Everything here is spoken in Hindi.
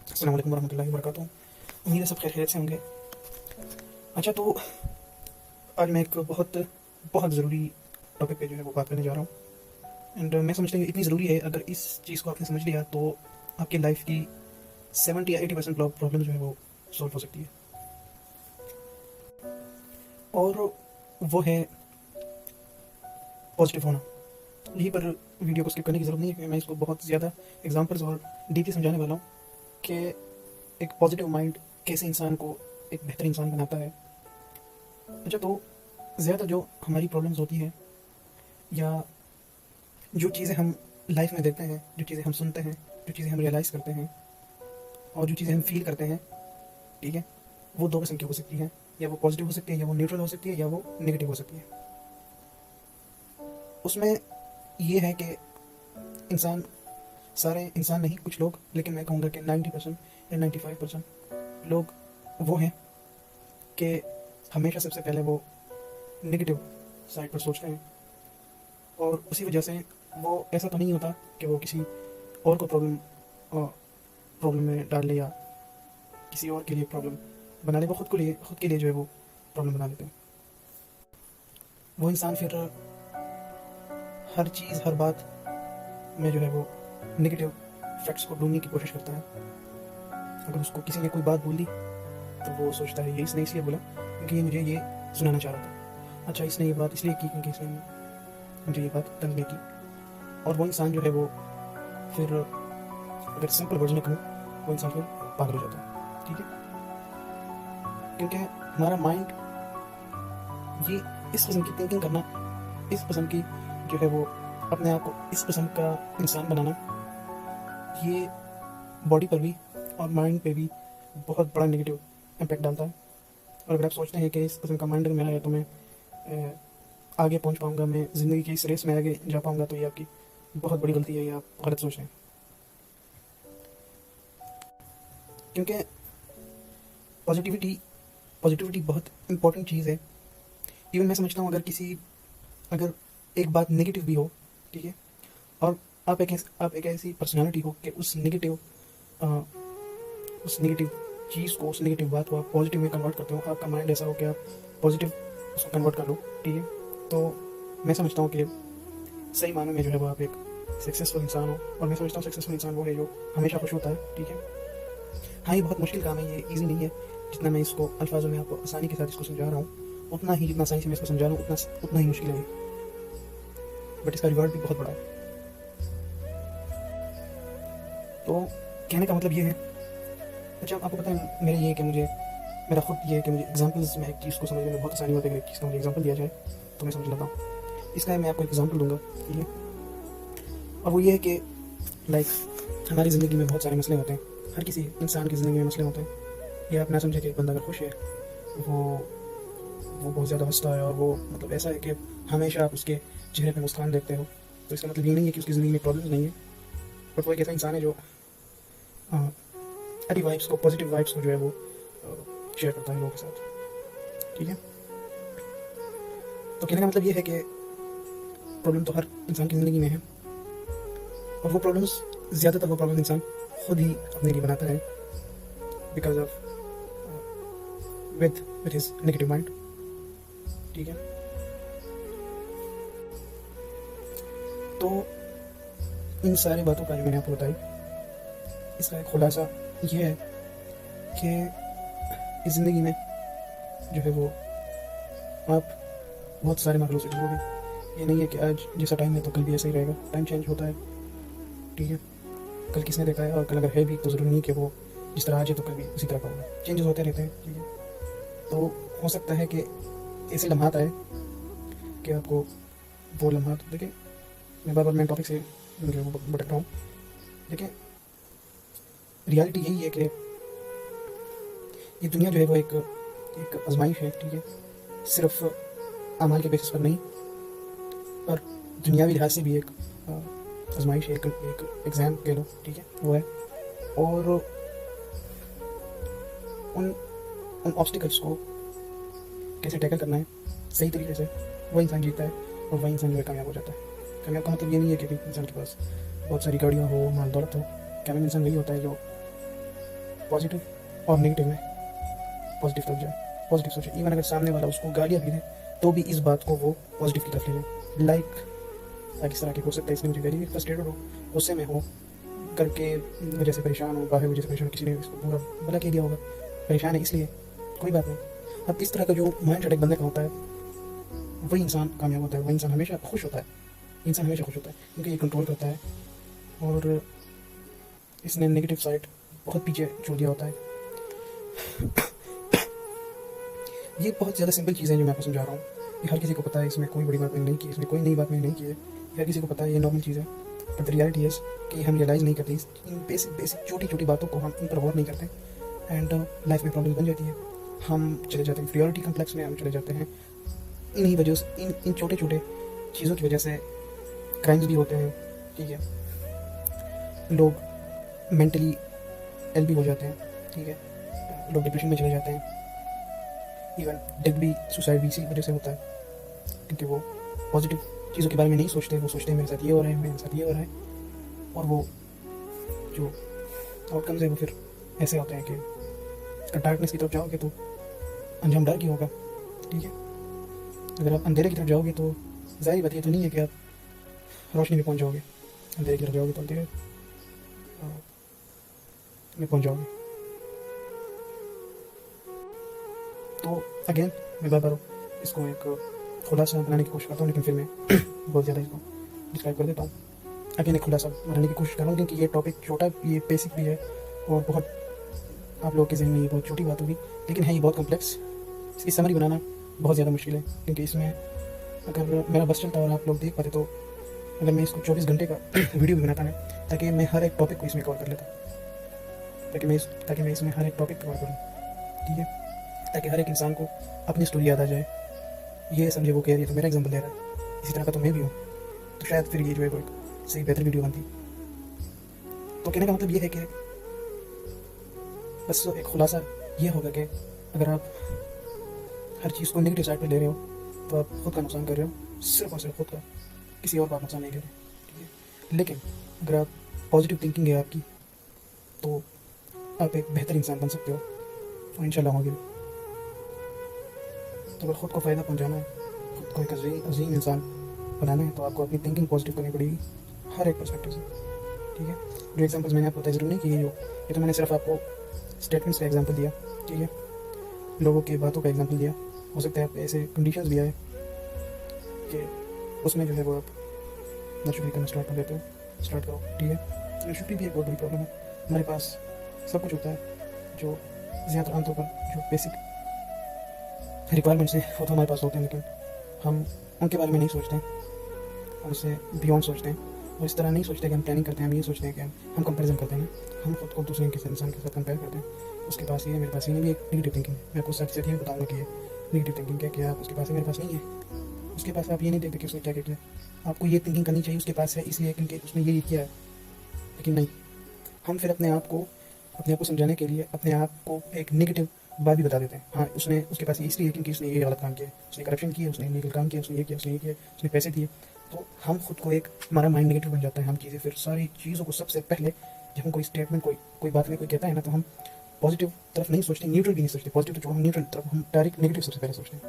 अस्सलाम वालेकुम वरहमतुल्लाहि वबरकातुहू। उम्मीद है सब खैरियत से होंगे। अच्छा, तो आज मैं एक बहुत बहुत ज़रूरी टॉपिक पे जो है वो बात करने जा रहा हूँ। एंड मैं समझता हूँ ये इतनी ज़रूरी है, अगर इस चीज़ को आपने समझ लिया तो आपकी लाइफ की 70 या 80% प्रॉब्लम जो है वो सॉल्व हो सकती है। और वो है पॉजिटिव होना। यहीं पर वीडियो को स्किप करने की ज़रूरत नहीं है, क्योंकि मैं इसको बहुत ज़्यादा एग्जांपल्स और डीपली समझाने वाला हूँ कि एक पॉजिटिव माइंड कैसे इंसान को एक बेहतर इंसान बनाता है। अच्छा, तो ज़्यादा जो हमारी प्रॉब्लम्स होती हैं, या जो चीज़ें हम लाइफ में देखते हैं, जो चीज़ें हम सुनते हैं, जो चीज़ें हम रियलाइज़ करते हैं, और जो चीज़ें हम फील करते हैं, ठीक है, वो दो किस्म की हो सकती हैं। या वो पॉजिटिव हो सकती है, या वो न्यूट्रल हो सकती है, या वो नेगेटिव हो सकती है। उसमें ये है कि इंसान, सारे इंसान नहीं, कुछ लोग, लेकिन मैं कहूँगा कि 90% या 95% लोग वो हैं कि हमेशा सबसे पहले वो नेगेटिव साइड पर सोचते हैं। और उसी वजह से वो, ऐसा तो नहीं होता कि वो किसी और को प्रॉब्लम में डाल ले, या किसी और के लिए प्रॉब्लम बना ले, वो खुद के लिए जो है वो प्रॉब्लम बना लेते हैं। वो इंसान फिर हर चीज़, हर बात में जो है वो नेगेटिव फैक्ट्स को ढूंढने की कोशिश करता है। अगर उसको किसी ने कोई बात बोल दी तो वो सोचता है ये इसने इसलिए बोला क्योंकि ये मुझे ये सुनाना चाह रहा था। अच्छा, इसने ये बात इसलिए की क्योंकि इसने मुझे ये बात तंग नहीं की। और वो इंसान जो है वो फिर, अगर सिंपल वर्ड में कहूँ, वो इंसान फिर पागल हो जाता है। ठीक है, क्योंकि हमारा माइंड, ये इस किस्म की थिंकिंग करना, इस किस्म की जो है वो अपने आप को इस किस्म का इंसान बनाना, ये बॉडी पर भी और माइंड पे भी बहुत बड़ा नेगेटिव इम्पैक्ट डालता है। और अगर आप सोचते हैं कि इस किस्म का माइंड अगर मेरा है तो मैं आगे पहुंच पाऊंगा, मैं ज़िंदगी की इस रेस में आगे जा पाऊंगा, तो ये आपकी बहुत बड़ी गलती है, ये आप गलत सोच रहे हैं। क्योंकि पॉजिटिविटी पॉजिटिविटी बहुत इंपॉर्टेंट चीज़ है। इवन मैं समझता हूँ, अगर एक बात नेगेटिव भी हो, ठीक है, और आप एक ऐसी पर्सनालिटी हो कि उस नेगेटिव चीज़ को, उस नेगेटिव बात को आप पॉजिटिव में कन्वर्ट करते हो, आपका माइंड ऐसा हो कि आप पॉजिटिव उसको कन्वर्ट कर लो, ठीक है, तो मैं समझता हूँ कि सही मायने में जो है वो आप एक सक्सेसफुल इंसान हो। और मैं समझता हूँ सक्सेसफुल इंसान वो है जो हमेशा खुश होता है। ठीक है, हाँ, ये बहुत मुश्किल काम है, ये ईजी नहीं है। जितना मैं इसको अल्फाजों में आपको आसानी के साथ इसको समझा रहा हूँ, उतना ही, जितना आसानी से मैं इसको समझा रहा हूँ, उतना ही मुश्किल है, बट इसका रिवॉर्ड भी बहुत बड़ा है। तो कहने का मतलब ये है। अच्छा, आपको पता है मेरा खुद ये है कि मुझे एग्जांपल्स में एक चीज़ को समझने में बहुत आसानी होती है। एक चीज़ का मुझे एग्जांपल दिया जाए तो मैं समझ लेता हूँ। इसका मैं आपको एक एग्जांपल दूंगा, ठीक है, और वो ये है कि लाइक हमारी ज़िंदगी में बहुत सारे मसले होते हैं, हर किसी इंसान की ज़िंदगी में मसले होते हैं। ये आप ना समझे कि एक बंदा अगर खुश है, वो वो बहुत ज़्यादा हंसता है, और वो मतलब ऐसा है कि हमेशा आप उसके चेहरे पे मुस्कान देखते हो, तो इसका मतलब ये नहीं है कि उसकी ज़िंदगी में प्रॉब्लम नहीं है। बट वो एक ऐसा इंसान है जो अच्छी वाइब्स को, पॉजिटिव वाइब्स को जो है वो शेयर करता है लोगों के साथ। ठीक है, तो कहने का मतलब ये है कि प्रॉब्लम तो हर इंसान की ज़िंदगी में है, और वो प्रॉब्लम्स, ज़्यादातर वो प्रॉब्लम इंसान खुद ही अपने लिए बनाता है, because of with his negative mind. ठीक है, तो इन सारी बातों का जो मैंने आपको बताई, इसका एक खुलासा ये है कि इस ज़िंदगी में जो है वो आप बहुत सारे मसलों से गुजरोगे। ये नहीं है कि आज जैसा टाइम है तो कल भी ऐसा ही रहेगा, टाइम चेंज होता है। ठीक है, कल किसने देखा है, और कल अगर है भी तो ज़रूरी नहीं कि वो जिस तरह आज है तो कल भी उसी तरह का होगा, चेंजेस होते रहते हैं। ठीक है, तो हो सकता है कि ऐसे लम्हात आए कि आपको वो लम्हात, देखिए मैं बार बार मेन टॉपिक से जो है वो भटक रहा हूँ। देखिए, रियलिटी यही है कि ये दुनिया जो है वो एक आजमाइश है। ठीक है, सिर्फ अमाल के बेसिस पर नहीं, पर दुनियावी लिहाज से भी एक आजमाइश है, एक एग्ज़ाम कह लो। ठीक है, वो है। और उन उन ऑब्स्टिकल्स को कैसे टैकल करना है सही तरीके से, वह इंसान जीतता है, और वही इंसान जो है कामयाब हो जाता है। कामयाब का मतलब ये नहीं है कि इंसान के पास बहुत सारी गाड़ियाँ हो, माल दौलत हो। कामयाब इंसान वही होता है जो पॉजिटिव और नेगेटिव में पॉजिटिव तरफ जाए, पॉजिटिव सोचे। इवन अगर सामने वाला उसको गालियाँ भी दे तो भी इस बात को वो पॉजिटिव की तरफ ले जाए। लाइक इस तरह की हो सकता है इसलिए मुझे वेरी फ्रस्ट्रेटेड हो, गुस्से में हो, घर के वजह से परेशान हो, बाहर वजह से परेशान, किसी ने इसको पूरा भला कह दिया होगा, परेशान है इसलिए, कोई बात नहीं। अब इस तरह का जो माइंड सेट एक बंदे का होता है वही इंसान कामयाब होता है, वही इंसान हमेशा खुश होता है, इंसान हमेशा खुश होता है क्योंकि ये कंट्रोल करता है और इसने नेगेटिव साइड बहुत पीछे छोड़ दिया होता है। ये बहुत ज़्यादा सिंपल चीज़ें जो मैं आपको समझा रहा हूँ, ये हर किसी को पता है, इसमें कोई बड़ी बात मैंने नहीं की, इसमें कोई नई बात मैंने नहीं की है, हर किसी को पता है, ये नॉर्मल चीज़ है। बट रियलिटी है कि हम रियलाइज़ नहीं करते इन बेसिक छोटी छोटी बातों को, हम इन पर गौर नहीं करते एंड लाइफ में प्रॉब्लम बन जाती है। हम चले जाते हैं इंफीरियरिटी कम्प्लेक्स में, हम चले जाते हैं इन्हीं वजह से, इन छोटे छोटे चीज़ों की वजह से क्राइम्स भी होते हैं, ठीक है, लोग मेंटली एल भी हो जाते हैं, ठीक है, लोग डिप्रेशन में चले जाते हैं, इवन डेथ भी, सुसाइड भी इसी वजह से होता है क्योंकि वो पॉजिटिव चीज़ों के बारे में नहीं सोचते, वो सोचते हैं मेरे साथ ये हो रहा है, मेरे साथ ये हो रहा है, और वो जो आउटकम्स है वो फिर ऐसे होते हैं कि डार्कनेस की तरफ जाओगे तो अंजाम डार्क ही होगा, ठीक है। अगर आप अंधेरे की तरफ जाओगे तो ज़ाहिर बात ये तो नहीं है कि आप रोशनी में पहुंच जाओगे, अंधेरे की तरफ जाओगे तो अंधेरे में पहुंच जाओगे। तो अगेन मैं बार बार इसको एक खुलासा बनाने की कोशिश करता हूँ, लेकिन फिर मैं बहुत ज़्यादा इसको डिस्क्राइब कर देता हूँ। अगेन एक खुलासा बनाने की कोशिश कर रहा हूँ क्योंकि ये टॉपिक छोटा, ये बेसिक भी है और बहुत आप लोगों के जहन में ये बहुत छोटी बात होगी, लेकिन है ये बहुत कॉम्प्लेक्स। इसकी समरी बनाना बहुत ज़्यादा मुश्किल है क्योंकि इसमें अगर मेरा बस चलता और आप लोग देख पाते तो अगर मैं इसको 24 घंटे का वीडियो भी बनाता ना, ताकि मैं हर एक टॉपिक को इसमें कवर कर लेता, ताकि मैं इसमें हर एक टॉपिक कवर करूँ, ठीक है, ताकि हर एक इंसान को अपनी स्टोरी याद आ जाए। ये समझे वो कह रही है तो मेरा एग्जाम्पल दे रहा है, इसी तरह का तो मैं भी हूँ, तो शायद फिर ये जो है वो एक सही बेहतर वीडियो बनती। तो कहने का मतलब ये है कि बस एक खुलासा ये होगा कि अगर आप हर चीज़ को नेगेटिव साइड पे ले रहे हो तो आप खुद का नुकसान कर रहे हो, सिर्फ और सिर्फ खुद का, किसी और का नुकसान नहीं कर रहे, ठीक है। लेकिन अगर आप पॉजिटिव थिंकिंग है आपकी तो आप एक बेहतर इंसान बन सकते हो और इंशाल्लाह होंगे। तो अगर ख़ुद को फ़ायदा पहुंचाना है, खुद को एक अजीम इंसान बनाना है तो आपको अपनी थिंकिंग पॉजिटिव करनी पड़ेगी हर एक पर्सपेक्टिव से, ठीक है। जो एग्जांपल्स मैंने आपको बताया ज़रूर नहीं कि ये तो मैंने सिर्फ आपको स्टेटमेंट्स का एग्जांपल दिया, ठीक है, लोगों की बातों का एग्जांपल दिया। हो सकता है आप ऐसे कंडीशंस भी आए कि उसमें जो है वो आप नाशुक्री करना स्टार्ट कर देते हो, स्टार्ट करो, ठीक है। नाशुक्री भी एक बहुत बड़ी प्रॉब्लम है। हमारे पास सब कुछ होता है जो ज़्यादा आमतौर पर जो बेसिक रिक्वायरमेंट्स हैं वो तो हमारे पास होते हैं, लेकिन हम उनके बारे में नहीं सोचते, हम उससे बियॉन्ड सोचते हैं और इस तरह नहीं सोचते कि हम प्लानिंग करते हैं। हम ये सोचते हैं कि हम कंपैरिजन करते हैं, हम खुद को दूसरे किसी इंसान के साथ कंपेयर करते हैं, उसके पास ये है मेरे पास ये नहीं, भी एक नेगेटिव थिंकिंग है। मैं आपको सच सच ये बताऊंगा कि ये नेगेटिव थिंकिंग है कि आप उसके पास है मेरे पास नहीं है, उसके पास आप ये नहीं देखते कि उसने क्या किया। आपको ये थिंकिंग करनी चाहिए उसके पास है इसलिए क्योंकि उसने ये किया है, लेकिन नहीं, हम फिर अपने आप को समझाने के लिए अपने आप को एक नेगेटिव बात भी बता देते हैं। हाँ, उसके पास ये इसलिए क्योंकि उसने ये गलत काम किया, उसने करप्शन किया, उसने इलीगल काम किया, उसने ये किया, उसने ये किया, उसने पैसे दिए। तो हम खुद को एक हमारा माइंड नेगेटिव बन जाता है। हम चीज़ें फिर सारी चीज़ों को सबसे पहले जब हम कोई स्टेटमेंट कोई बात में कोई कहता है ना तो हम पॉजिटिव तरफ नहीं सोचते, न्यूट्रल भी नहीं सोचते। पॉजिटिव तो जो हम न्यूट्रल तरफ, हम डायरेक्ट नेगेटिव सबसे पहले सोचते हैं।